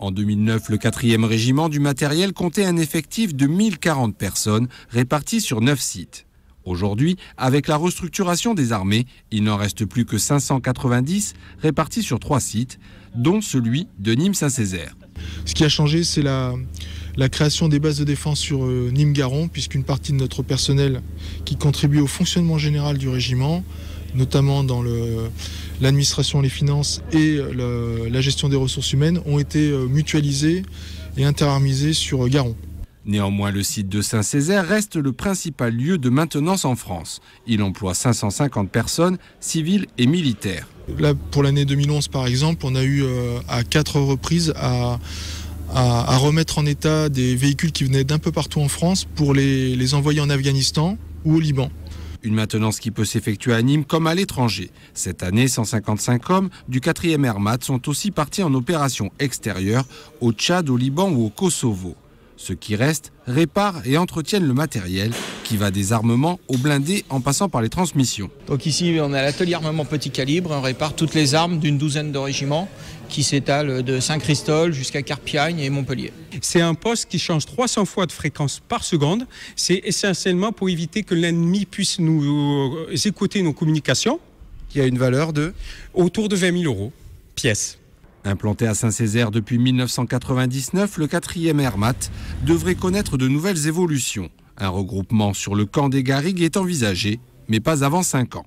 En 2009, le 4e régiment du matériel comptait un effectif de 1040 personnes réparties sur 9 sites. Aujourd'hui, avec la restructuration des armées, il n'en reste plus que 590 répartis sur 3 sites, dont celui de Nîmes-Saint-Césaire. Ce qui a changé, c'est la création des bases de défense sur Nîmes-Garon, puisqu'une partie de notre personnel qui contribue au fonctionnement général du régiment, notamment dans l'administration, les finances et la gestion des ressources humaines, ont été mutualisés et interarmisés sur Garon. Néanmoins, le site de Saint-Césaire reste le principal lieu de maintenance en France. Il emploie 550 personnes, civiles et militaires. Là, pour l'année 2011, par exemple, on a eu à 4 reprises à remettre en état des véhicules qui venaient d'un peu partout en France pour les envoyer en Afghanistan ou au Liban. Une maintenance qui peut s'effectuer à Nîmes comme à l'étranger. Cette année, 155 hommes du 4e Airmat sont aussi partis en opération extérieure au Tchad, au Liban ou au Kosovo. Ceux qui restent réparent et entretiennent le matériel qui va des armements aux blindés en passant par les transmissions. Donc ici, on a l'atelier armement petit calibre. On répare toutes les armes d'une douzaine de régiments qui s'étalent de Saint-Christol jusqu'à Carpiagne et Montpellier. C'est un poste qui change 300 fois de fréquence par seconde. C'est essentiellement pour éviter que l'ennemi puisse nous écouter nos communications. Qui a une valeur de autour de 20 000 € pièce. Implanté à Saint-Césaire depuis 1999, le 4e Airmat devrait connaître de nouvelles évolutions. Un regroupement sur le camp des Garrigues est envisagé, mais pas avant 5 ans.